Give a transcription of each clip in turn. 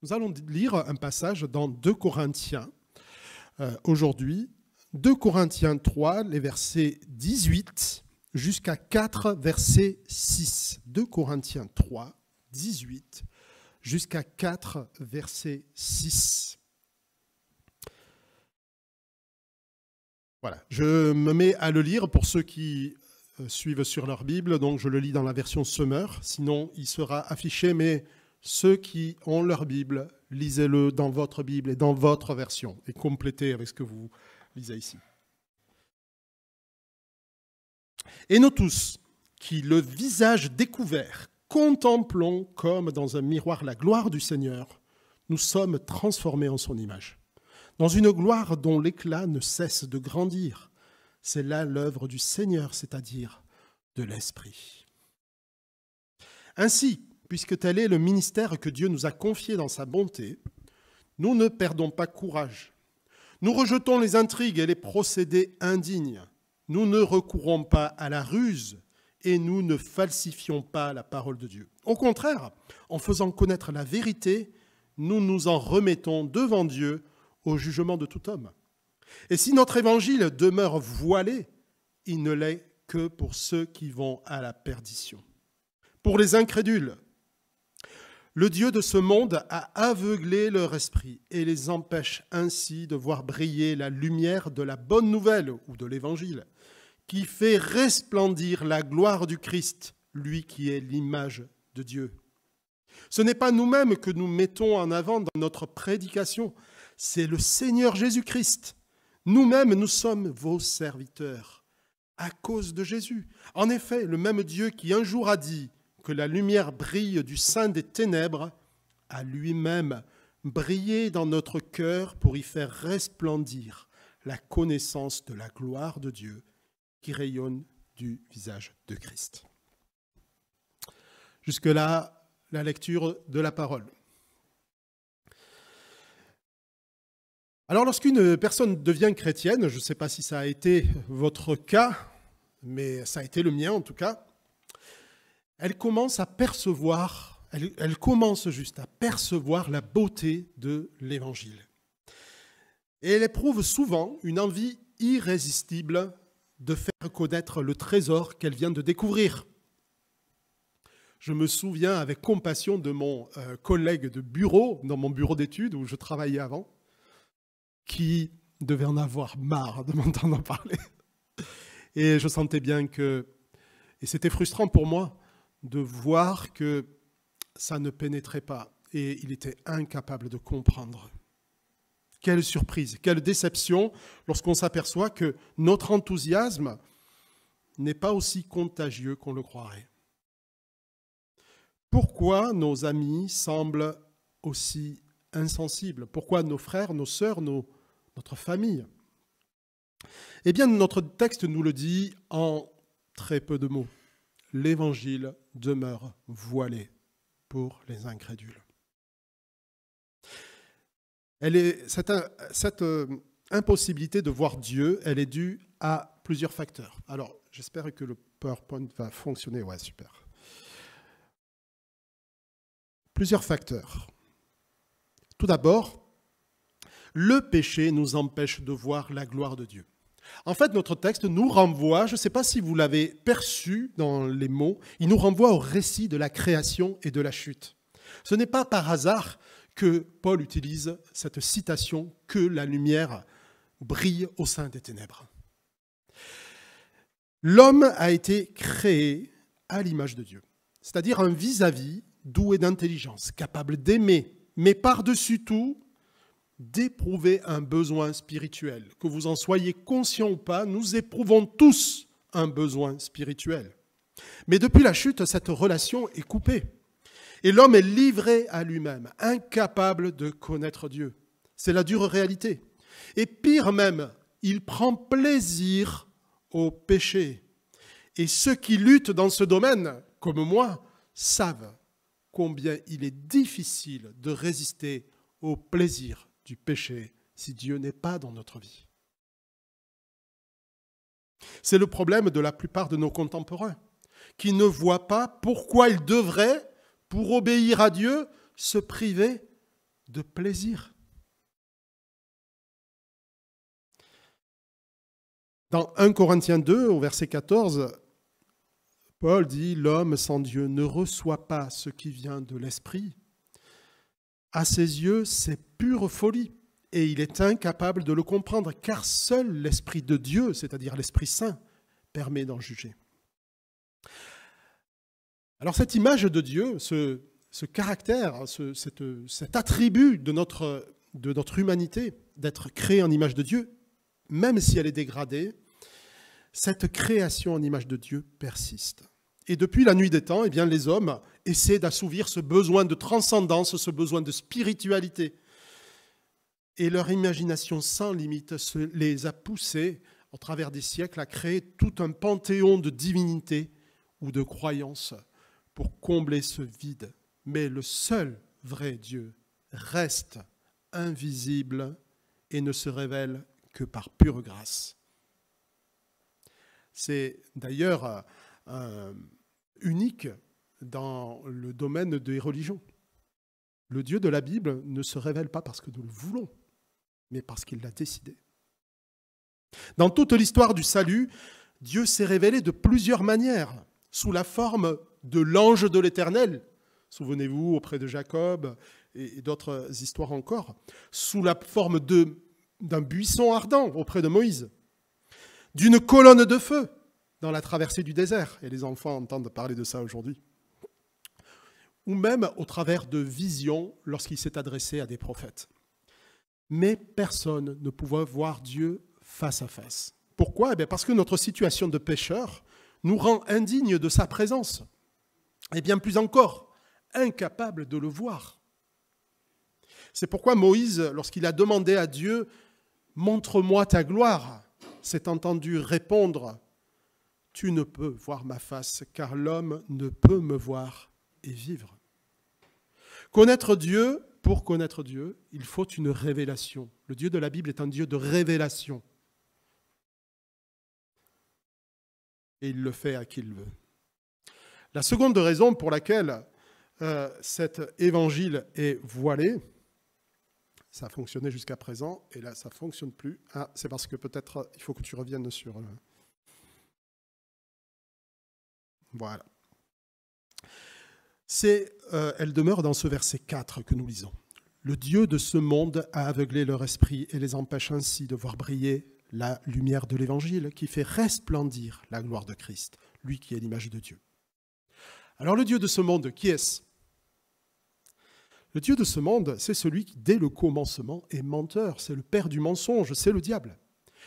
Nous allons lire un passage dans 2 Corinthiens aujourd'hui. 2 Corinthiens 3, les versets 18 jusqu'à 4, verset 6. 2 Corinthiens 3, 18 jusqu'à 4, verset 6. Voilà, je me mets à le lire pour ceux qui suivent sur leur Bible, donc je le lis dans la version Semeur, sinon il sera affiché, mais ceux qui ont leur Bible, lisez-le dans votre Bible et dans votre version, et complétez avec ce que vous lisez ici. Et nous tous, qui le visage découvert, contemplons comme dans un miroir la gloire du Seigneur, nous sommes transformés en son image, dans une gloire dont l'éclat ne cesse de grandir. C'est là l'œuvre du Seigneur, c'est-à-dire de l'Esprit. Ainsi, puisque tel est le ministère que Dieu nous a confié dans sa bonté, nous ne perdons pas courage. Nous rejetons les intrigues et les procédés indignes. Nous ne recourons pas à la ruse et nous ne falsifions pas la parole de Dieu. Au contraire, en faisant connaître la vérité, nous nous en remettons devant Dieu au jugement de tout homme. Et si notre évangile demeure voilé, il ne l'est que pour ceux qui vont à la perdition. Pour les incrédules, le Dieu de ce monde a aveuglé leur esprit et les empêche ainsi de voir briller la lumière de la bonne nouvelle ou de l'évangile, qui fait resplendir la gloire du Christ, lui qui est l'image de Dieu. Ce n'est pas nous-mêmes que nous mettons en avant dans notre prédication, c'est le Seigneur Jésus-Christ. Nous-mêmes, nous sommes vos serviteurs à cause de Jésus. En effet, le même Dieu qui un jour a dit que la lumière brille du sein des ténèbres a lui-même brillé dans notre cœur pour y faire resplendir la connaissance de la gloire de Dieu qui rayonne du visage de Christ. Jusque-là, la lecture de la parole. Alors, lorsqu'une personne devient chrétienne, je ne sais pas si ça a été votre cas, mais ça a été le mien en tout cas, elle commence à percevoir, elle commence juste à percevoir la beauté de l'Évangile. Et elle éprouve souvent une envie irrésistible de faire connaître le trésor qu'elle vient de découvrir. Je me souviens avec compassion de mon collègue de bureau, dans mon bureau d'études où je travaillais avant, qui devait en avoir marre de m'entendre parler. Et je sentais bien que, et c'était frustrant pour moi, de voir que ça ne pénétrait pas et il était incapable de comprendre. Quelle surprise, quelle déception lorsqu'on s'aperçoit que notre enthousiasme n'est pas aussi contagieux qu'on le croirait. Pourquoi nos amis semblent aussi insensibles? Pourquoi nos frères, nos sœurs, notre famille? Eh bien, notre texte nous le dit en très peu de mots. L'Évangile demeure voilé pour les incrédules. Cette impossibilité de voir Dieu, elle est due à plusieurs facteurs. Alors, j'espère que le PowerPoint va fonctionner. Ouais, super. Plusieurs facteurs. Tout d'abord, le péché nous empêche de voir la gloire de Dieu. En fait, notre texte nous renvoie, je ne sais pas si vous l'avez perçu dans les mots, il nous renvoie au récit de la création et de la chute. Ce n'est pas par hasard que Paul utilise cette citation « que la lumière brille au sein des ténèbres ». L'homme a été créé à l'image de Dieu, c'est-à-dire un vis-à-vis doué d'intelligence, capable d'aimer, mais par-dessus tout, d'éprouver un besoin spirituel. Que vous en soyez conscient ou pas, nous éprouvons tous un besoin spirituel. Mais depuis la chute, cette relation est coupée. Et l'homme est livré à lui-même, incapable de connaître Dieu. C'est la dure réalité. Et pire même, il prend plaisir au péché. Et ceux qui luttent dans ce domaine, comme moi, savent combien il est difficile de résister au plaisir du péché si Dieu n'est pas dans notre vie. C'est le problème de la plupart de nos contemporains, qui ne voient pas pourquoi ils devraient, pour obéir à Dieu, se priver de plaisir. Dans 1 Corinthiens 2, au verset 14, Paul dit « L'homme sans Dieu ne reçoit pas ce qui vient de l'Esprit. À ses yeux, c'est pure folie, et il est incapable de le comprendre, car seul l'Esprit de Dieu, c'est-à-dire l'Esprit Saint, permet d'en juger. » Alors cette image de Dieu, ce caractère, cet attribut de notre humanité, d'être créé en image de Dieu, même si elle est dégradée, cette création en image de Dieu persiste. Et depuis la nuit des temps, eh bien, les hommes essaient d'assouvir ce besoin de transcendance, ce besoin de spiritualité. Et leur imagination sans limite les a poussés, au travers des siècles, à créer tout un panthéon de divinités ou de croyances pour combler ce vide. Mais le seul vrai Dieu reste invisible et ne se révèle que par pure grâce. C'est d'ailleurs unique dans le domaine des religions. Le Dieu de la Bible ne se révèle pas parce que nous le voulons, mais parce qu'il l'a décidé. Dans toute l'histoire du salut, Dieu s'est révélé de plusieurs manières, sous la forme de l'ange de l'Éternel, souvenez-vous, auprès de Jacob et d'autres histoires encore, sous la forme d'un buisson ardent auprès de Moïse, d'une colonne de feu dans la traversée du désert, et les enfants entendent parler de ça aujourd'hui, ou même au travers de visions lorsqu'il s'est adressé à des prophètes. Mais personne ne pouvait voir Dieu face à face. Pourquoi ? Parce que notre situation de pécheur nous rend indignes de sa présence, et bien plus encore, incapables de le voir. C'est pourquoi Moïse, lorsqu'il a demandé à Dieu « Montre-moi ta gloire », s'est entendu répondre « Tu ne peux voir ma face, car l'homme ne peut me voir et vivre. » Connaître Dieu, pour connaître Dieu, il faut une révélation. Le Dieu de la Bible est un Dieu de révélation. Et il le fait à qui il veut. La seconde raison pour laquelle cet évangile est voilé, ça a fonctionné jusqu'à présent, et là ça ne fonctionne plus. Ah, c'est parce que peut-être il faut que tu reviennes sur... Voilà. Elle demeure dans ce verset 4 que nous lisons. Le Dieu de ce monde a aveuglé leur esprit et les empêche ainsi de voir briller la lumière de l'Évangile qui fait resplendir la gloire de Christ, lui qui est l'image de Dieu. Alors le Dieu de ce monde, qui est-ce ? Le Dieu de ce monde, c'est celui qui, dès le commencement, est menteur, c'est le père du mensonge, c'est le diable.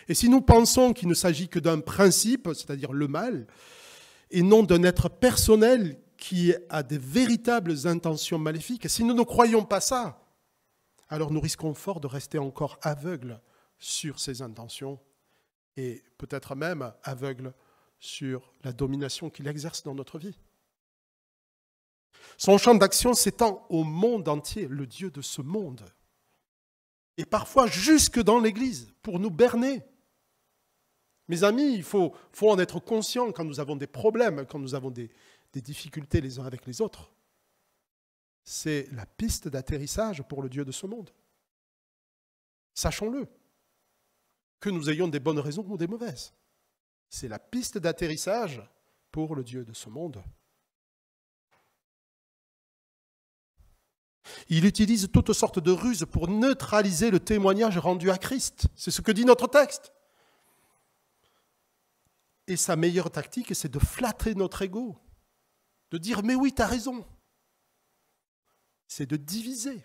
Et si nous pensons qu'il ne s'agit que d'un principe, c'est-à-dire le mal, et non d'un être personnel qui a des véritables intentions maléfiques, si nous ne croyons pas ça, alors nous risquons fort de rester encore aveugles sur ses intentions et peut-être même aveugles sur la domination qu'il exerce dans notre vie. Son champ d'action s'étend au monde entier, le Dieu de ce monde, et parfois jusque dans l'Église, pour nous berner. Mes amis, il faut en être conscient quand nous avons des problèmes, quand nous avons des difficultés les uns avec les autres. C'est la piste d'atterrissage pour le Dieu de ce monde. Sachons-le, que nous ayons des bonnes raisons ou des mauvaises. C'est la piste d'atterrissage pour le Dieu de ce monde. Il utilise toutes sortes de ruses pour neutraliser le témoignage rendu à Christ. C'est ce que dit notre texte. Et sa meilleure tactique, c'est de flatter notre ego, de dire « mais oui, tu as raison ». C'est de diviser.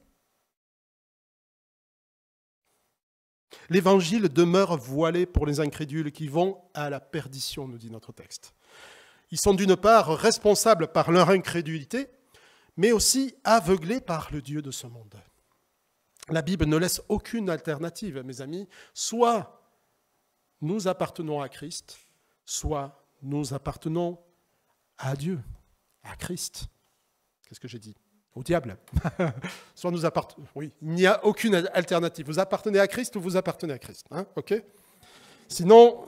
L'évangile demeure voilé pour les incrédules qui vont à la perdition, nous dit notre texte. Ils sont d'une part responsables par leur incrédulité, mais aussi aveuglés par le Dieu de ce monde. La Bible ne laisse aucune alternative, mes amis. Soit nous appartenons à Christ, soit nous appartenons à Dieu, à Christ. Qu'est-ce que j'ai dit ? Au diable. Soit nous appartenons. Oui, il n'y a aucune alternative. Vous appartenez à Christ ou vous appartenez à Christ. Hein, ok ? Sinon,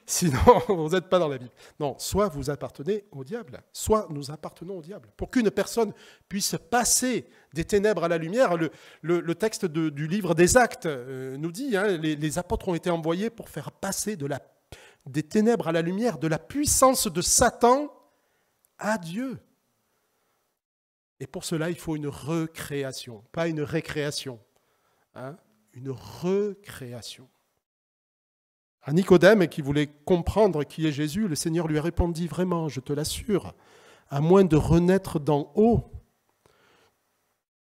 Sinon, vous n'êtes pas dans la Bible. Non, soit vous appartenez au diable, soit nous appartenons au diable. Pour qu'une personne puisse passer des ténèbres à la lumière, le texte du livre des Actes nous dit, les apôtres ont été envoyés pour faire passer des ténèbres à la lumière, de la puissance de Satan à Dieu. Et pour cela, il faut une recréation, pas une récréation. Une recréation. À Nicodème, qui voulait comprendre qui est Jésus, le Seigneur lui a répondu, vraiment, je te l'assure, à moins de renaître d'en haut,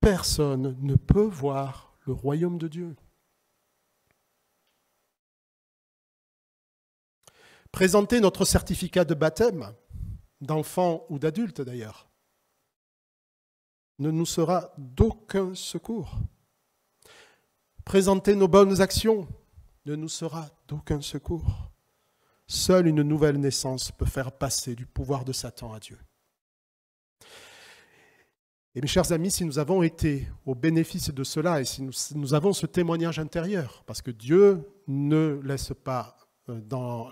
personne ne peut voir le royaume de Dieu. Présenter notre certificat de baptême, d'enfant ou d'adulte d'ailleurs, ne nous sera d'aucun secours. Présenter nos bonnes actions ne nous sera d'aucun secours. Seule une nouvelle naissance peut faire passer du pouvoir de Satan à Dieu. Et mes chers amis, si nous avons été au bénéfice de cela et si nous avons ce témoignage intérieur, parce que Dieu ne laisse pas dans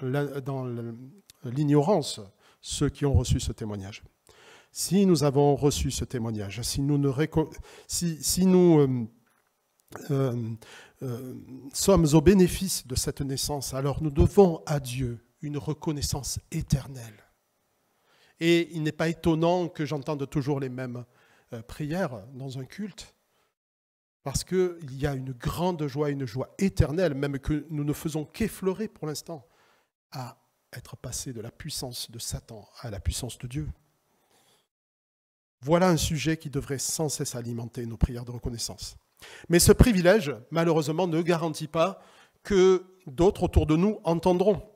l'ignorance ceux qui ont reçu ce témoignage. Si nous avons reçu ce témoignage, si nous sommes au bénéfice de cette naissance, alors nous devons à Dieu une reconnaissance éternelle. Et il n'est pas étonnant que j'entende toujours les mêmes prières dans un culte, parce qu'il y a une grande joie, une joie éternelle, même que nous ne faisons qu'effleurer pour l'instant, à être passé de la puissance de Satan à la puissance de Dieu. Voilà un sujet qui devrait sans cesse alimenter nos prières de reconnaissance. Mais ce privilège, malheureusement, ne garantit pas que d'autres autour de nous entendront.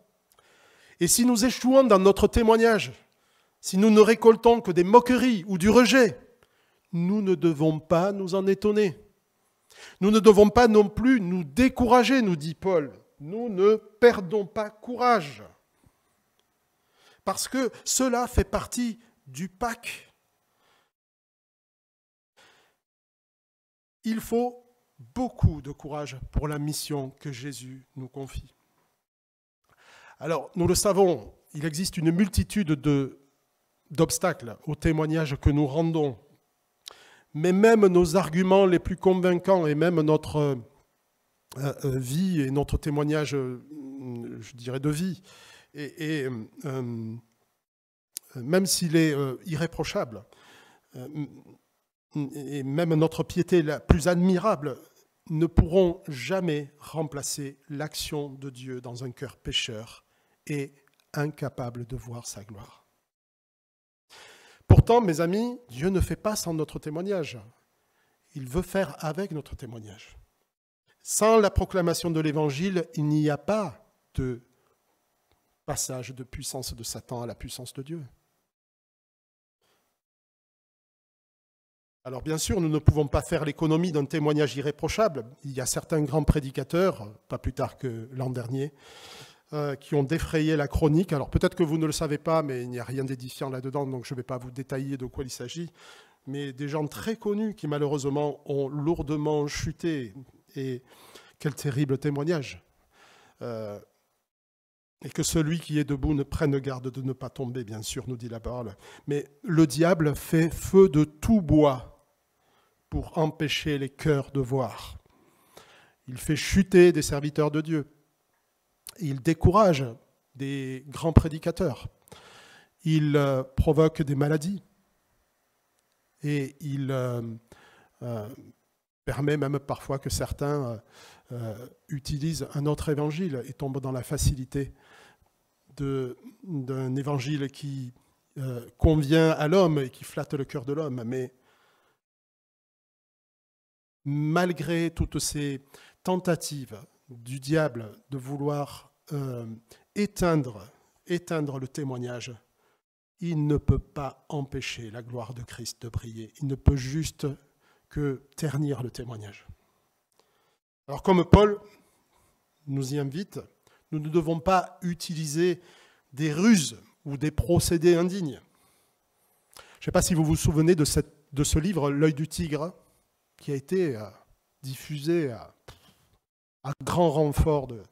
Et si nous échouons dans notre témoignage, si nous ne récoltons que des moqueries ou du rejet, nous ne devons pas nous en étonner. Nous ne devons pas non plus nous décourager, nous dit Paul. Nous ne perdons pas courage. Parce que cela fait partie du Pâques. Il faut beaucoup de courage pour la mission que Jésus nous confie. Alors, nous le savons, il existe une multitude d'obstacles au témoignage que nous rendons. Mais même nos arguments les plus convaincants et même notre vie et notre témoignage, je dirais, de vie, et même s'il est irréprochable, et même notre piété la plus admirable, ne pourront jamais remplacer l'action de Dieu dans un cœur pécheur et incapable de voir sa gloire. Pourtant, mes amis, Dieu ne fait pas sans notre témoignage. Il veut faire avec notre témoignage. Sans la proclamation de l'Évangile, il n'y a pas de passage de puissance de Satan à la puissance de Dieu. Alors bien sûr, nous ne pouvons pas faire l'économie d'un témoignage irréprochable. Il y a certains grands prédicateurs, pas plus tard que l'an dernier, qui ont défrayé la chronique. Alors peut-être que vous ne le savez pas, mais il n'y a rien d'édifiant là-dedans, donc je ne vais pas vous détailler de quoi il s'agit. Mais des gens très connus qui malheureusement ont lourdement chuté. Et quel terrible témoignage. Et que celui qui est debout ne prenne garde de ne pas tomber, bien sûr, nous dit la parole. Mais le diable fait feu de tout bois pour empêcher les cœurs de voir. Il fait chuter des serviteurs de Dieu. Il décourage des grands prédicateurs. Il provoque des maladies. Et il permet même parfois que certains utilisent un autre évangile et tombent dans la facilité d'un évangile qui convient à l'homme et qui flatte le cœur de l'homme. Mais malgré toutes ces tentatives du diable de vouloir éteindre le témoignage, il ne peut pas empêcher la gloire de Christ de briller. Il ne peut juste que ternir le témoignage. Alors comme Paul nous y invite, nous ne devons pas utiliser des ruses ou des procédés indignes. Je ne sais pas si vous vous souvenez de ce livre, L'œil du tigre, qui a été diffusé à grand renfort de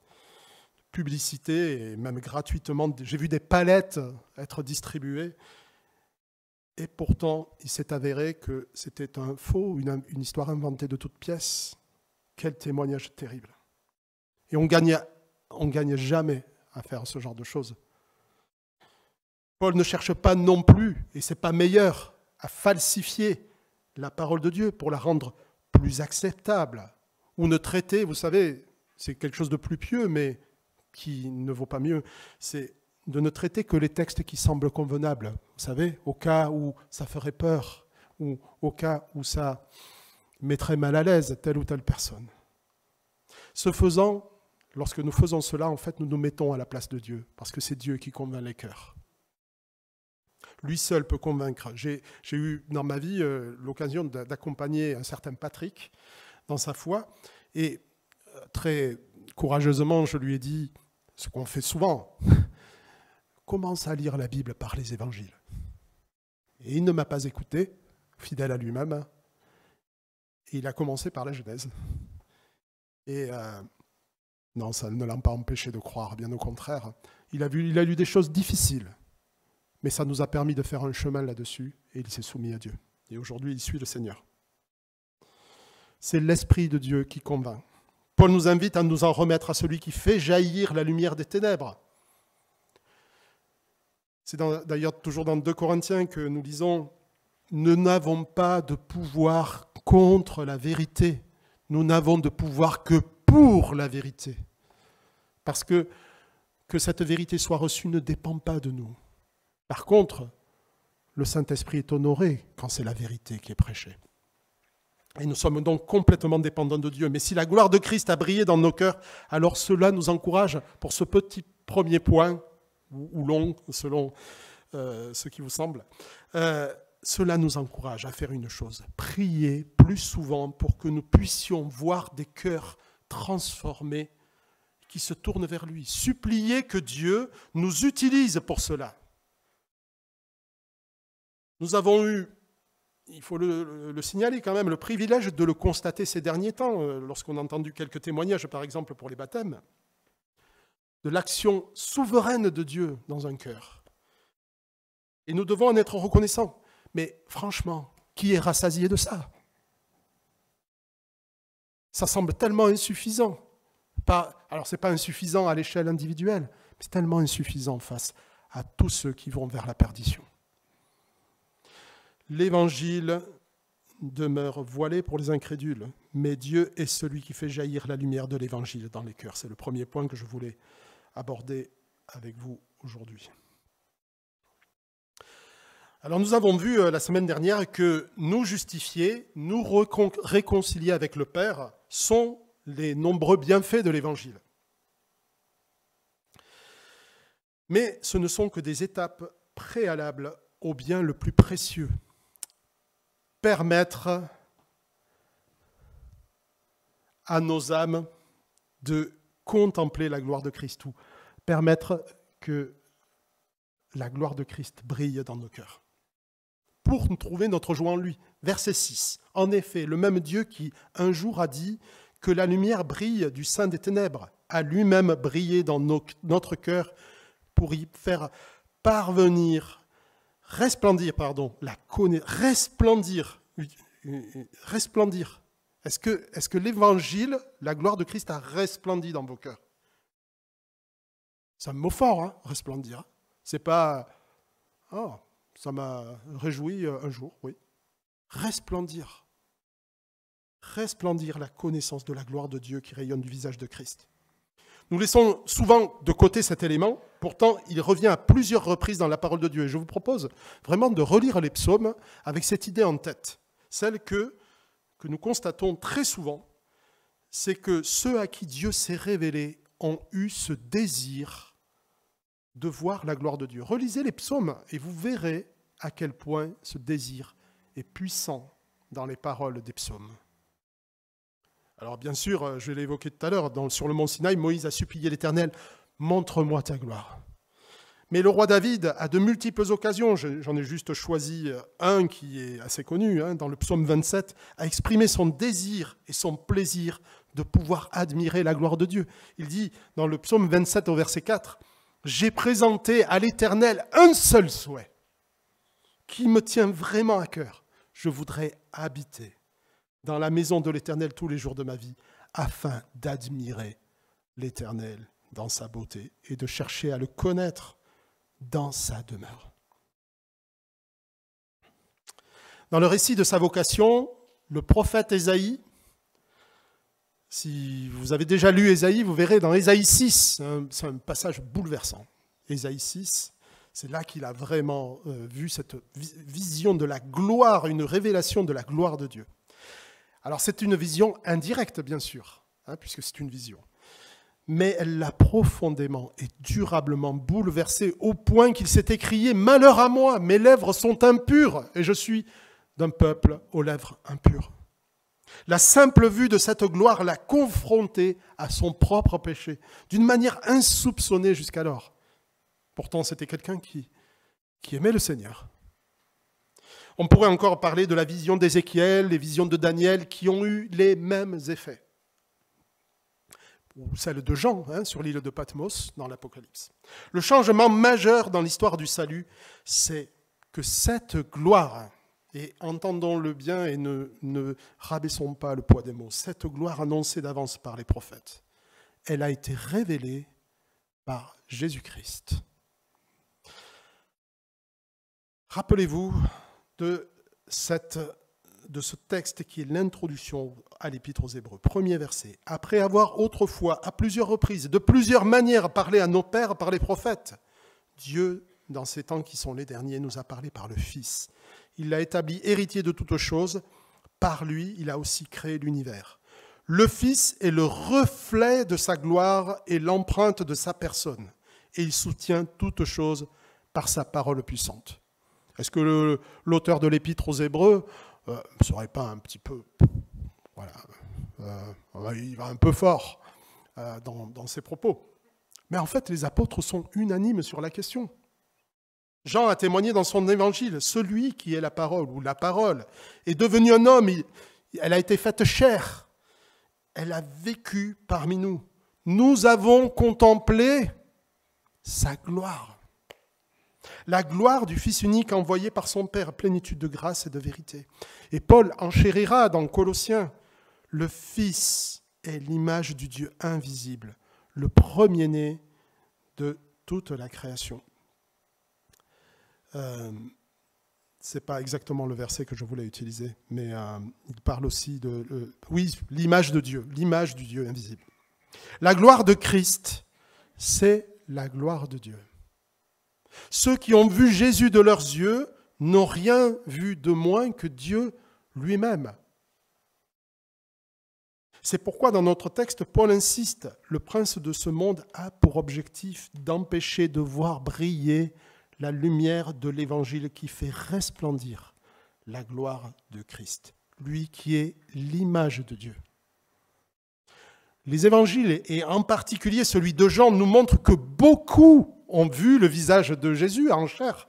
publicité, et même gratuitement, j'ai vu des palettes être distribuées. Et pourtant, il s'est avéré que c'était un faux, une histoire inventée de toutes pièces. Quel témoignage terrible. Et on gagne jamais à faire ce genre de choses. Paul ne cherche pas non plus, et ce n'est pas meilleur, à falsifier la parole de Dieu pour la rendre plus acceptable. Ou ne traiter, vous savez, c'est quelque chose de plus pieux, mais qui ne vaut pas mieux, c'est de ne traiter que les textes qui semblent convenables, vous savez, au cas où ça ferait peur, ou au cas où ça mettrait mal à l'aise telle ou telle personne. Ce faisant, lorsque nous faisons cela, en fait, nous nous mettons à la place de Dieu, parce que c'est Dieu qui convainc les cœurs. Lui seul peut convaincre. J'ai eu dans ma vie l'occasion d'accompagner un certain Patrick dans sa foi, et très courageusement, je lui ai dit ce qu'on fait souvent, commence à lire la Bible par les évangiles. Et il ne m'a pas écouté, fidèle à lui-même, et il a commencé par la Genèse. Et non, ça ne l'a pas empêché de croire, bien au contraire. Il a lu des choses difficiles, mais ça nous a permis de faire un chemin là-dessus, et il s'est soumis à Dieu. Et aujourd'hui, il suit le Seigneur. C'est l'Esprit de Dieu qui convainc. Paul nous invite à nous en remettre à celui qui fait jaillir la lumière des ténèbres. C'est d'ailleurs toujours dans 2 Corinthiens que nous lisons « Nous n'avons pas de pouvoir contre la vérité, nous n'avons de pouvoir que pour la vérité. » Parce que cette vérité soit reçue ne dépend pas de nous. Par contre, le Saint-Esprit est honoré quand c'est la vérité qui est prêchée. Et nous sommes donc complètement dépendants de Dieu. Mais si la gloire de Christ a brillé dans nos cœurs, alors cela nous encourage pour ce petit premier point, ou long, selon ce qui vous semble, cela nous encourage à faire une chose, prier plus souvent pour que nous puissions voir des cœurs transformés qui se tournent vers lui. Supplier que Dieu nous utilise pour cela. Nous avons eu, il faut le signaler quand même, le privilège de le constater ces derniers temps, lorsqu'on a entendu quelques témoignages, par exemple pour les baptêmes, de l'action souveraine de Dieu dans un cœur. Et nous devons en être reconnaissants. Mais franchement, qui est rassasié de ça? Ça semble tellement insuffisant. Alors, ce n'est pas insuffisant à l'échelle individuelle, mais c'est tellement insuffisant face à tous ceux qui vont vers la perdition. L'Évangile demeure voilé pour les incrédules, mais Dieu est celui qui fait jaillir la lumière de l'Évangile dans les cœurs. C'est le premier point que je voulais aborder avec vous aujourd'hui. Alors nous avons vu la semaine dernière que nous justifier, nous réconcilier avec le Père sont les nombreux bienfaits de l'Évangile. Mais ce ne sont que des étapes préalables au bien le plus précieux. Permettre à nos âmes de contempler la gloire de Christ, ou permettre que la gloire de Christ brille dans nos cœurs, pour nous trouver notre joie en lui. Verset 6. En effet, le même Dieu qui un jour a dit que la lumière brille du sein des ténèbres a lui-même brillé dans notre cœur pour y faire resplendir. Est-ce que l'Évangile, la gloire de Christ a resplendi dans vos cœurs? C'est un mot fort, hein, resplendir. C'est pas « Oh, ça m'a réjoui un jour », oui. Resplendir. Resplendir la connaissance de la gloire de Dieu qui rayonne du visage de Christ. Nous laissons souvent de côté cet élément, pourtant il revient à plusieurs reprises dans la parole de Dieu. Et je vous propose vraiment de relire les psaumes avec cette idée en tête. Celle que nous constatons très souvent, c'est que ceux à qui Dieu s'est révélé ont eu ce désir de voir la gloire de Dieu. Relisez les psaumes et vous verrez à quel point ce désir est puissant dans les paroles des psaumes. Alors bien sûr, je l'ai évoqué tout à l'heure, sur le mont Sinaï, Moïse a supplié l'Éternel, « Montre-moi ta gloire ». Mais le roi David, à de multiples occasions, j'en ai juste choisi un qui est assez connu, dans le psaume 27, a exprimé son désir et son plaisir de pouvoir admirer la gloire de Dieu. Il dit dans le psaume 27 au verset 4, « J'ai présenté à l'Éternel un seul souhait qui me tient vraiment à cœur. Je voudrais habiter dans la maison de l'Éternel tous les jours de ma vie afin d'admirer l'Éternel dans sa beauté et de chercher à le connaître dans sa demeure. » Dans le récit de sa vocation, le prophète Ésaïe, si vous avez déjà lu Ésaïe, vous verrez dans Ésaïe 6, c'est un passage bouleversant. Ésaïe 6, c'est là qu'il a vraiment vu cette vision de la gloire, une révélation de la gloire de Dieu. Alors c'est une vision indirecte, bien sûr, puisque c'est une vision. Mais elle l'a profondément et durablement bouleversé au point qu'il s'est écrié « Malheur à moi, mes lèvres sont impures et je suis d'un peuple aux lèvres impures. » La simple vue de cette gloire l'a confronté à son propre péché, d'une manière insoupçonnée jusqu'alors. Pourtant, c'était quelqu'un qui aimait le Seigneur. On pourrait encore parler de la vision d'Ézéchiel, les visions de Daniel, qui ont eu les mêmes effets. Ou celle de Jean, sur l'île de Patmos, dans l'Apocalypse. Le changement majeur dans l'histoire du salut, c'est que cette gloire, et entendons-le bien et ne rabaissons pas le poids des mots, cette gloire annoncée d'avance par les prophètes, elle a été révélée par Jésus-Christ. Rappelez-vous de ce texte qui est l'introduction à l'Épître aux Hébreux. Premier verset. « Après avoir autrefois, à plusieurs reprises, de plusieurs manières parlé à nos pères par les prophètes, Dieu, dans ces temps qui sont les derniers, nous a parlé par le Fils. Il l'a établi héritier de toutes choses. Par lui, il a aussi créé l'univers. Le Fils est le reflet de sa gloire et l'empreinte de sa personne. Et il soutient toutes choses par sa parole puissante. » Est-ce que l'auteur de l'Épître aux Hébreux ne serait pas un petit peu... il va un peu fort dans ses propos. Mais en fait, les apôtres sont unanimes sur la question. Jean a témoigné dans son évangile, celui qui est la parole, ou la parole, est devenu un homme, elle a été faite chair, elle a vécu parmi nous. Nous avons contemplé sa gloire. La gloire du Fils unique envoyé par son Père, plénitude de grâce et de vérité. Et Paul enchérira dans Colossiens, le Fils est l'image du Dieu invisible, le premier-né de toute la création. Ce n'est pas exactement le verset que je voulais utiliser, mais il parle aussi de... l'image de Dieu, l'image du Dieu invisible. La gloire de Christ, c'est la gloire de Dieu. Ceux qui ont vu Jésus de leurs yeux n'ont rien vu de moins que Dieu lui-même. C'est pourquoi dans notre texte, Paul insiste, le prince de ce monde a pour objectif d'empêcher de voir briller la lumière de l'évangile qui fait resplendir la gloire de Christ, lui qui est l'image de Dieu. Les évangiles, et en particulier celui de Jean, nous montrent que beaucoup ont vu le visage de Jésus en chair,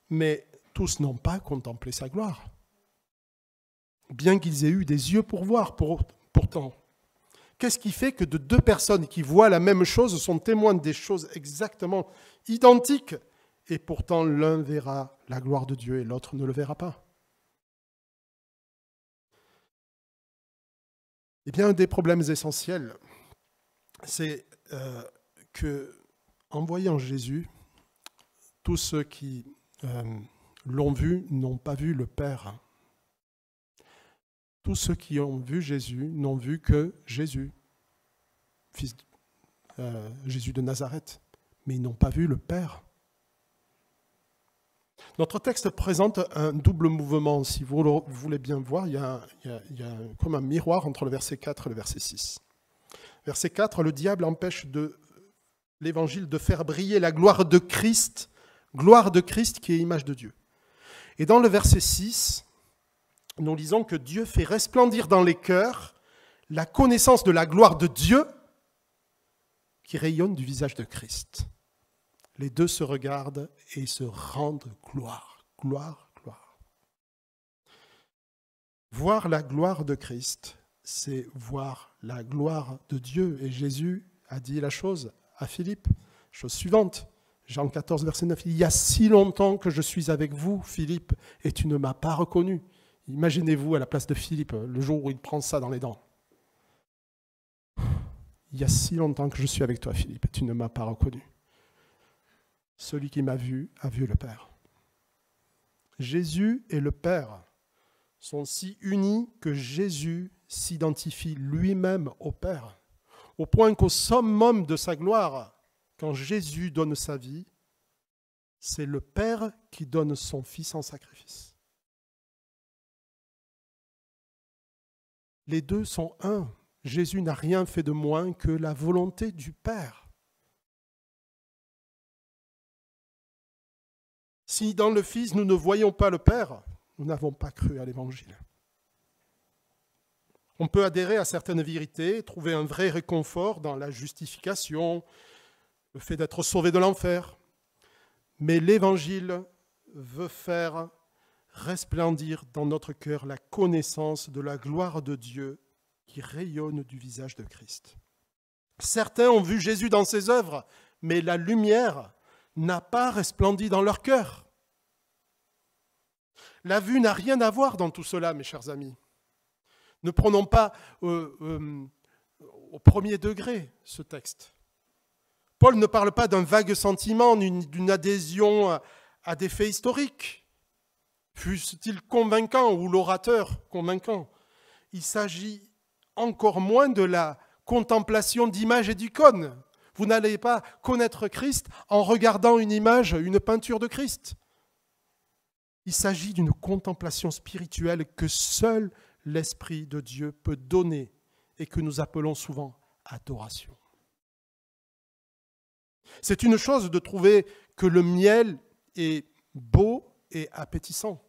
mais tous n'ont pas contemplé sa gloire, bien qu'ils aient eu des yeux pour voir pourtant. Qu'est-ce qui fait que de deux personnes qui voient la même chose sont témoins des choses exactement identiques, et pourtant l'un verra la gloire de Dieu et l'autre ne le verra pas? Eh bien, un des problèmes essentiels, c'est que en voyant Jésus, tous ceux qui l'ont vu n'ont pas vu le Père. Tous ceux qui ont vu Jésus n'ont vu que Jésus, Jésus de Nazareth, mais ils n'ont pas vu le Père. Notre texte présente un double mouvement, si vous voulez bien voir, il y a comme un miroir entre le verset 4 et le verset 6. Verset 4, le diable empêche l'Évangile de faire briller la gloire de Christ qui est image de Dieu. Et dans le verset 6, nous lisons que Dieu fait resplendir dans les cœurs la connaissance de la gloire de Dieu qui rayonne du visage de Christ. Les deux se regardent et se rendent gloire, gloire, gloire. Voir la gloire de Christ, c'est voir la gloire de Dieu. Et Jésus a dit la chose à Philippe. Chose suivante, Jean 14, verset 9. « Il y a si longtemps que je suis avec vous, Philippe, et tu ne m'as pas reconnu. » Imaginez-vous à la place de Philippe, le jour où il prend ça dans les dents. « Il y a si longtemps que je suis avec toi, Philippe, et tu ne m'as pas reconnu. Celui qui m'a vu a vu le Père. » Jésus et le Père sont si unis que Jésus s'identifie lui-même au Père, au point qu'au summum de sa gloire, quand Jésus donne sa vie, c'est le Père qui donne son Fils en sacrifice. Les deux sont un. Jésus n'a rien fait de moins que la volonté du Père. Si dans le Fils nous ne voyons pas le Père, nous n'avons pas cru à l'Évangile. On peut adhérer à certaines vérités, trouver un vrai réconfort dans la justification, le fait d'être sauvé de l'enfer. Mais l'Évangile veut faire resplendir dans notre cœur la connaissance de la gloire de Dieu qui rayonne du visage de Christ. Certains ont vu Jésus dans ses œuvres, mais la lumière n'a pas resplendi dans leur cœur. La vue n'a rien à voir dans tout cela, mes chers amis. Ne prenons pas au premier degré ce texte. Paul ne parle pas d'un vague sentiment, d'une adhésion à des faits historiques, fût-il convaincant ou l'orateur convaincant. Il s'agit encore moins de la contemplation d'images et d'icônes. Vous n'allez pas connaître Christ en regardant une image, une peinture de Christ. Il s'agit d'une contemplation spirituelle que seul l'Esprit de Dieu peut donner et que nous appelons souvent adoration. C'est une chose de trouver que le miel est beau et appétissant.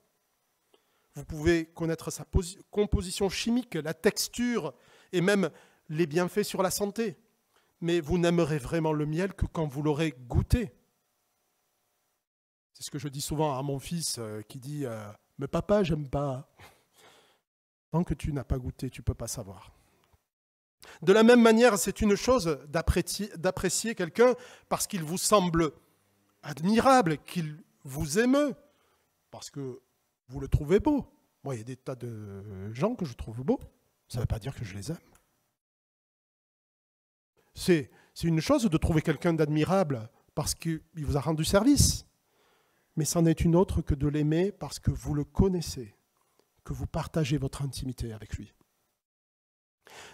Vous pouvez connaître sa composition chimique, la texture et même les bienfaits sur la santé. Mais vous n'aimerez vraiment le miel que quand vous l'aurez goûté. C'est ce que je dis souvent à mon fils qui dit « Mais papa, j'aime pas ». Tant que tu n'as pas goûté, tu ne peux pas savoir. De la même manière, c'est une chose d'apprécier quelqu'un parce qu'il vous semble admirable, qu'il vous émeut, parce que vous le trouvez beau. Moi, il y a des tas de gens que je trouve beaux. Ça ne veut pas dire que je les aime. C'est une chose de trouver quelqu'un d'admirable parce qu'il vous a rendu service. Mais c'en est une autre que de l'aimer parce que vous le connaissez, que vous partagez votre intimité avec lui.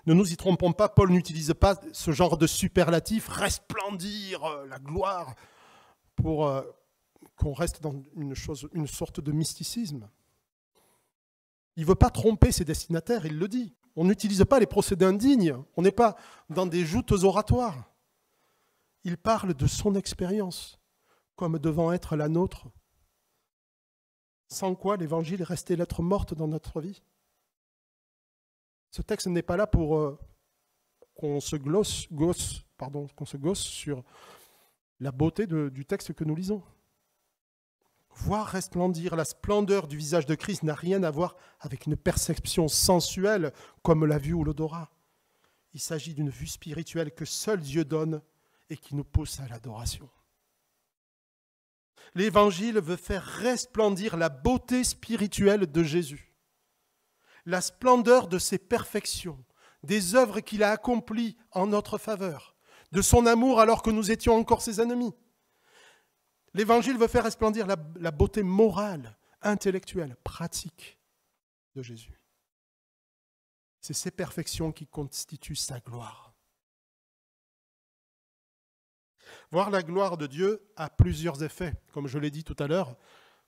Ne nous y trompons pas, Paul n'utilise pas ce genre de superlatif, resplendir la gloire, pour qu'on reste dans une sorte de mysticisme. Il ne veut pas tromper ses destinataires, il le dit. On n'utilise pas les procédés indignes, on n'est pas dans des joutes oratoires. Il parle de son expérience, comme devant être la nôtre, sans quoi l'Évangile est resté lettre morte dans notre vie. Ce texte n'est pas là pour qu'on se gosse sur la beauté du texte que nous lisons. Voir resplendir la splendeur du visage de Christ n'a rien à voir avec une perception sensuelle comme la vue ou l'odorat. Il s'agit d'une vue spirituelle que seul Dieu donne et qui nous pousse à l'adoration. L'Évangile veut faire resplendir la beauté spirituelle de Jésus, la splendeur de ses perfections, des œuvres qu'il a accomplies en notre faveur, de son amour alors que nous étions encore ses ennemis. L'Évangile veut faire resplendir la beauté morale, intellectuelle, pratique de Jésus. C'est ces perfections qui constituent sa gloire. Voir la gloire de Dieu a plusieurs effets, comme je l'ai dit tout à l'heure,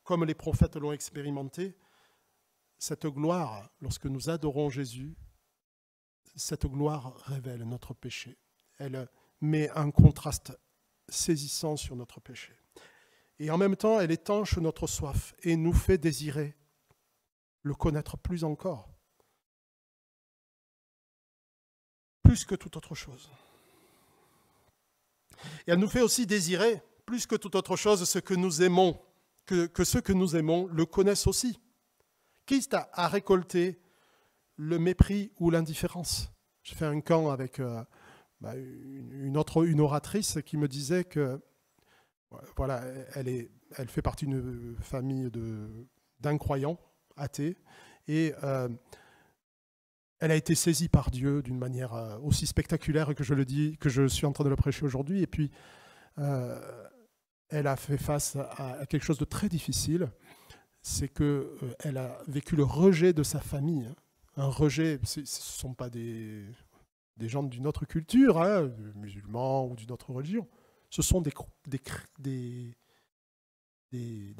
comme les prophètes l'ont expérimenté. Cette gloire, lorsque nous adorons Jésus, cette gloire révèle notre péché. Elle met un contraste saisissant sur notre péché. Et en même temps, elle étanche notre soif et nous fait désirer le connaître plus encore, plus que toute autre chose. Et elle nous fait aussi désirer, plus que toute autre chose, ce que nous aimons, que ceux que nous aimons le connaissent aussi. Christ a récolté le mépris ou l'indifférence. J'ai fait un camp avec une oratrice qui me disait que voilà, elle fait partie d'une famille d'incroyants, athées, et elle a été saisie par Dieu d'une manière aussi spectaculaire que je le dis, que je suis en train de le prêcher aujourd'hui. Et puis, elle a fait face à quelque chose de très difficile, c'est qu'elle a vécu le rejet de sa famille. Un rejet, ce ne sont pas des gens d'une autre culture, hein, musulmans ou d'une autre religion. Ce sont des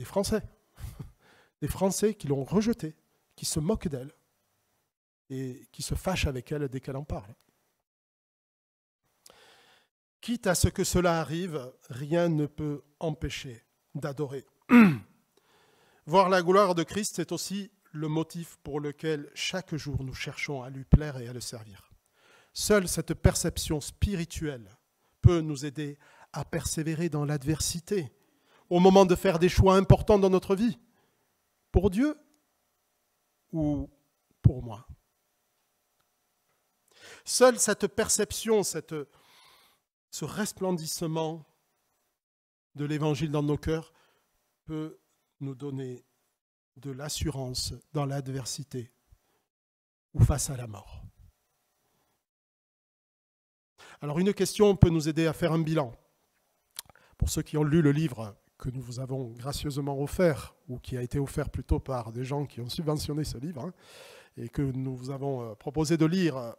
Français. Des Français qui l'ont rejetée, qui se moquent d'elle et qui se fâchent avec elle dès qu'elle en parle. Quitte à ce que cela arrive, rien ne peut empêcher d'adorer. Voir la gloire de Christ, c'est aussi le motif pour lequel chaque jour nous cherchons à lui plaire et à le servir. Seule cette perception spirituelle peut nous aider à persévérer dans l'adversité, au moment de faire des choix importants dans notre vie, pour Dieu ou pour moi. Seule cette perception, ce resplendissement de l'Évangile dans nos cœurs peut nous donner de l'assurance dans l'adversité ou face à la mort. Alors une question peut nous aider à faire un bilan. Pour ceux qui ont lu le livre que nous vous avons gracieusement offert, ou qui a été offert plutôt par des gens qui ont subventionné ce livre, et que nous vous avons proposé de lire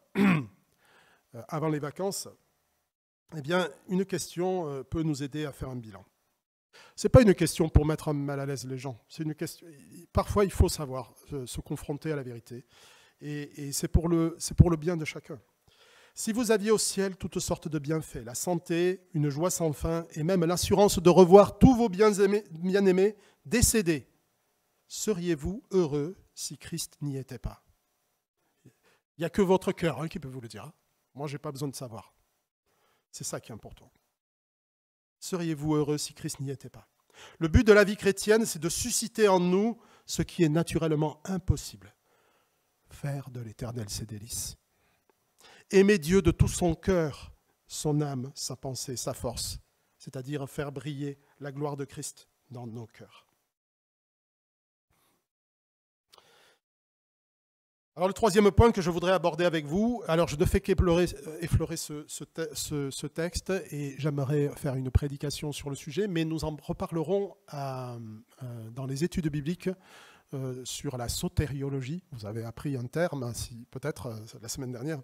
avant les vacances, eh bien, une question peut nous aider à faire un bilan. Ce n'est pas une question pour mettre mal à l'aise les gens. C'est une question. Parfois, il faut savoir se confronter à la vérité. Et c'est pour le bien de chacun. Si vous aviez au ciel toutes sortes de bienfaits, la santé, une joie sans fin, et même l'assurance de revoir tous vos bien-aimés décédés, seriez-vous heureux si Christ n'y était pas? Il n'y a que votre cœur qui peut vous le dire. Moi, je n'ai pas besoin de savoir. C'est ça qui est important. Seriez-vous heureux si Christ n'y était pas? Le but de la vie chrétienne, c'est de susciter en nous ce qui est naturellement impossible. Faire de l'éternel ses délices. Aimer Dieu de tout son cœur, son âme, sa pensée, sa force, c'est-à-dire faire briller la gloire de Christ dans nos cœurs. Alors le troisième point que je voudrais aborder avec vous, alors je ne fais qu'effleurer ce texte et j'aimerais faire une prédication sur le sujet, mais nous en reparlerons dans les études bibliques sur la sotériologie. Vous avez appris un terme, peut-être la semaine dernière,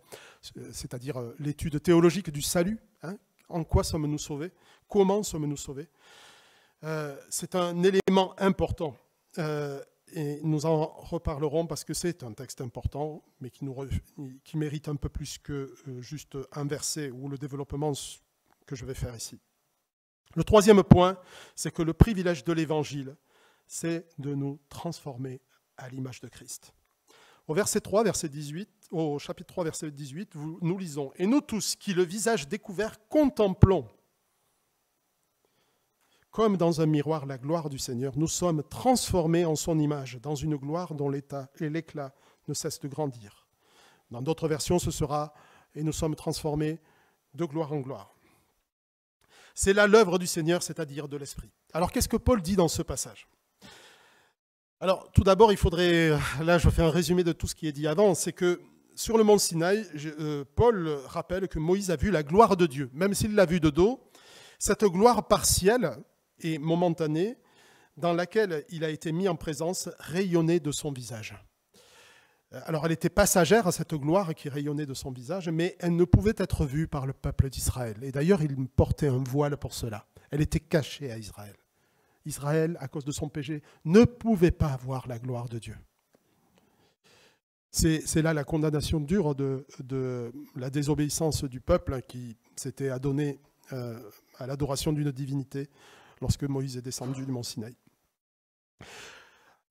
c'est-à-dire l'étude théologique du salut. En quoi sommes-nous sauvés? Comment sommes-nous sauvés? C'est un élément important. Et nous en reparlerons parce que c'est un texte important, mais qui mérite un peu plus que juste un verset ou le développement que je vais faire ici. Le troisième point, c'est que le privilège de l'Évangile, c'est de nous transformer à l'image de Christ. Au chapitre 3, verset 18, nous lisons « Et nous tous, qui le visage découvert contemplons, comme dans un miroir la gloire du Seigneur, nous sommes transformés en son image, dans une gloire dont l'éclat ne cesse de grandir. » Dans d'autres versions, ce sera « Et nous sommes transformés de gloire en gloire. » C'est là l'œuvre du Seigneur, c'est-à-dire de l'Esprit. Alors, qu'est-ce que Paul dit dans ce passage? Alors, tout d'abord, il faudrait, là je fais un résumé de tout ce qui est dit avant, c'est que sur le mont Sinaï, Paul rappelle que Moïse a vu la gloire de Dieu, même s'il l'a vue de dos, cette gloire partielle et momentanée, dans laquelle il a été mis en présence, rayonnait de son visage. Alors, elle était passagère à cette gloire qui rayonnait de son visage, mais elle ne pouvait être vue par le peuple d'Israël. Et d'ailleurs, il portait un voile pour cela. Elle était cachée à Israël. Israël, à cause de son péché, ne pouvait pas voir la gloire de Dieu. C'est là la condamnation dure de la désobéissance du peuple qui s'était adonné à l'adoration d'une divinité lorsque Moïse est descendu du mont Sinaï.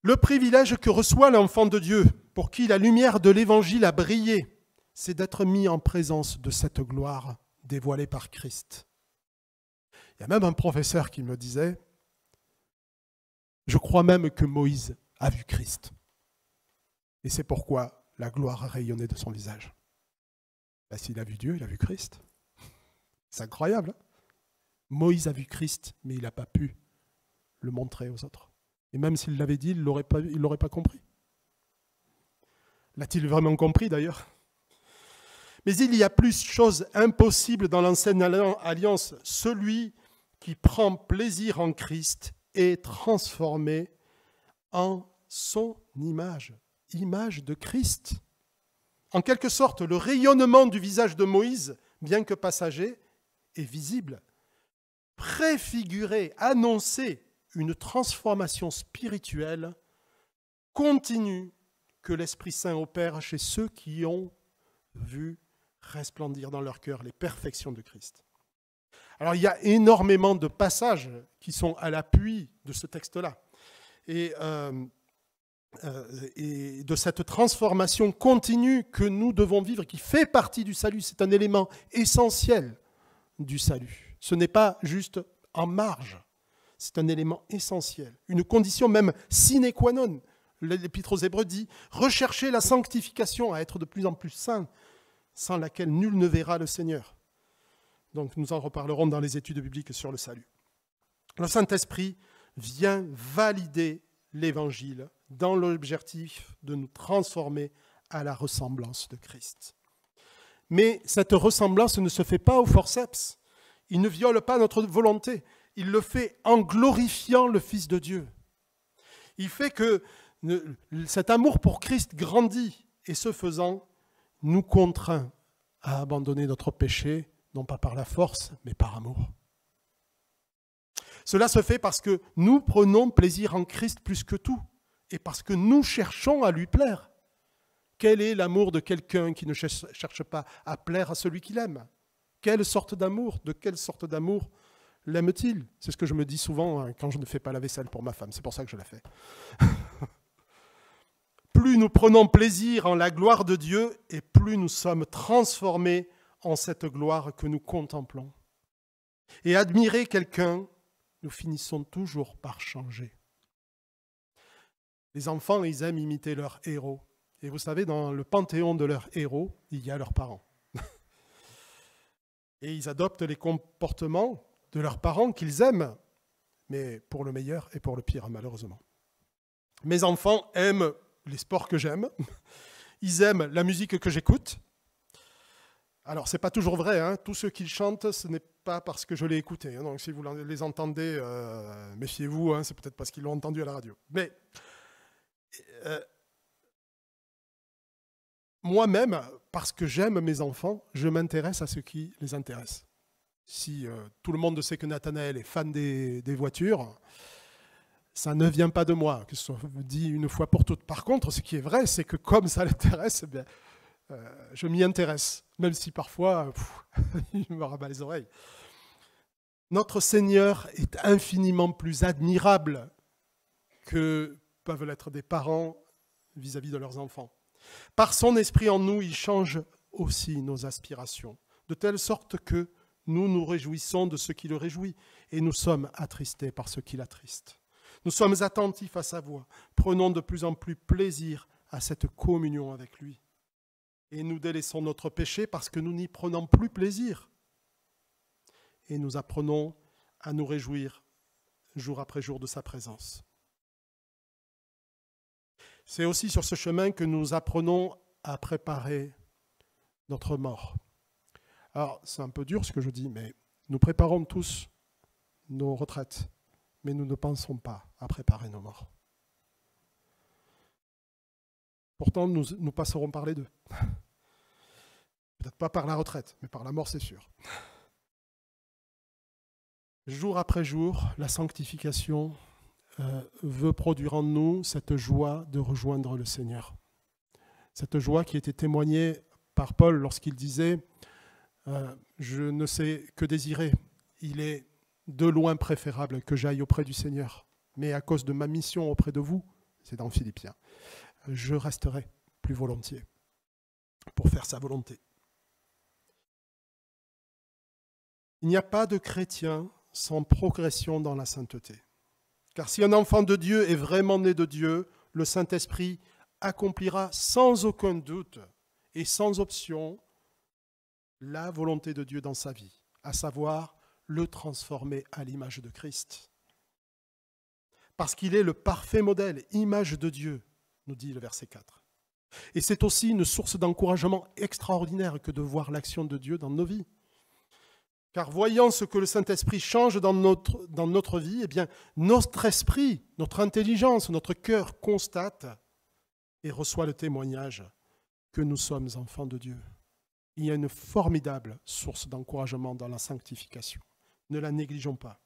Le privilège que reçoit l'enfant de Dieu, pour qui la lumière de l'Évangile a brillé, c'est d'être mis en présence de cette gloire dévoilée par Christ. Il y a même un professeur qui me disait, je crois même que Moïse a vu Christ. Et c'est pourquoi la gloire a rayonné de son visage. Ben, s'il a vu Dieu, il a vu Christ. C'est incroyable. Hein? Moïse a vu Christ, mais il n'a pas pu le montrer aux autres. Et même s'il l'avait dit, il ne l'aurait pas compris. L'a-t-il vraiment compris d'ailleurs? Mais il y a plus de choses impossibles dans l'ancienne alliance. Celui qui prend plaisir en Christ est transformé en son image, image de Christ. En quelque sorte, le rayonnement du visage de Moïse, bien que passager, est visible, préfigurer, annoncer une transformation spirituelle continue que l'Esprit Saint opère chez ceux qui ont vu resplendir dans leur cœur les perfections de Christ. Alors il y a énormément de passages qui sont à l'appui de ce texte-là. Et de cette transformation continue que nous devons vivre, qui fait partie du salut. C'est un élément essentiel du salut. Ce n'est pas juste en marge, c'est un élément essentiel, une condition même sine qua non. L'Épître aux Hébreux dit « Recherchez la sanctification, à être de plus en plus saint, sans laquelle nul ne verra le Seigneur. » Donc nous en reparlerons dans les études bibliques sur le salut. Le Saint-Esprit vient valider l'Évangile dans l'objectif de nous transformer à la ressemblance de Christ. Mais cette ressemblance ne se fait pas au forceps. Il ne viole pas notre volonté. Il le fait en glorifiant le Fils de Dieu. Il fait que cet amour pour Christ grandit et ce faisant, nous contraint à abandonner notre péché, non pas par la force, mais par amour. Cela se fait parce que nous prenons plaisir en Christ plus que tout et parce que nous cherchons à lui plaire. Quel est l'amour de quelqu'un qui ne cherche pas à plaire à celui qu'il aime? Quelle sorte d'amour? De quelle sorte d'amour l'aime-t-il? C'est ce que je me dis souvent quand je ne fais pas la vaisselle pour ma femme. C'est pour ça que je la fais. Plus nous prenons plaisir en la gloire de Dieu et plus nous sommes transformés en cette gloire que nous contemplons. Et admirer quelqu'un, nous finissons toujours par changer. Les enfants, ils aiment imiter leurs héros. Et vous savez, dans le panthéon de leurs héros, il y a leurs parents. Et ils adoptent les comportements de leurs parents qu'ils aiment, mais pour le meilleur et pour le pire, malheureusement. Mes enfants aiment les sports que j'aime, ils aiment la musique que j'écoute. Alors, ce n'est pas toujours vrai, hein. Tous ceux qui chantent, ce n'est pas parce que je l'ai écouté. Hein. Donc, si vous les entendez, méfiez-vous, hein, c'est peut-être parce qu'ils l'ont entendu à la radio. Mais moi-même, parce que j'aime mes enfants, je m'intéresse à ce qui les intéresse. Si tout le monde sait que Nathanaël est fan des voitures, ça ne vient pas de moi, que ce soit dit une fois pour toutes. Par contre, ce qui est vrai, c'est que comme ça l'intéresse, je m'y intéresse, même si parfois, il me rabat les oreilles. Notre Seigneur est infiniment plus admirable que peuvent l'être des parents vis-à-vis de leurs enfants. Par son esprit en nous, il change aussi nos aspirations, de telle sorte que nous nous réjouissons de ce qui le réjouit et nous sommes attristés par ce qui l'attriste. Nous sommes attentifs à sa voix, prenons de plus en plus plaisir à cette communion avec lui. Et nous délaissons notre péché parce que nous n'y prenons plus plaisir. Et nous apprenons à nous réjouir jour après jour de sa présence. C'est aussi sur ce chemin que nous apprenons à préparer notre mort. Alors, c'est un peu dur ce que je dis, mais nous préparons tous nos retraites, mais nous ne pensons pas à préparer nos morts. Pourtant, nous passerons par les deux. Peut-être pas par la retraite, mais par la mort, c'est sûr. Jour après jour, la sanctification veut produire en nous cette joie de rejoindre le Seigneur. Cette joie qui était témoignée par Paul lorsqu'il disait « Je ne sais que désirer, il est de loin préférable que j'aille auprès du Seigneur, mais à cause de ma mission auprès de vous, c'est dans Philippiens, je resterai plus volontiers pour faire sa volonté. » Il n'y a pas de chrétien sans progression dans la sainteté. Car si un enfant de Dieu est vraiment né de Dieu, le Saint-Esprit accomplira sans aucun doute et sans option la volonté de Dieu dans sa vie, à savoir le transformer à l'image de Christ. Parce qu'il est le parfait modèle, image de Dieu, nous dit le verset 4. Et c'est aussi une source d'encouragement extraordinaire que de voir l'action de Dieu dans nos vies. Car voyant ce que le Saint-Esprit change dans notre vie, eh bien, notre esprit, notre intelligence, notre cœur constate et reçoit le témoignage que nous sommes enfants de Dieu. Il y a une formidable source d'encouragement dans la sanctification. Ne la négligeons pas.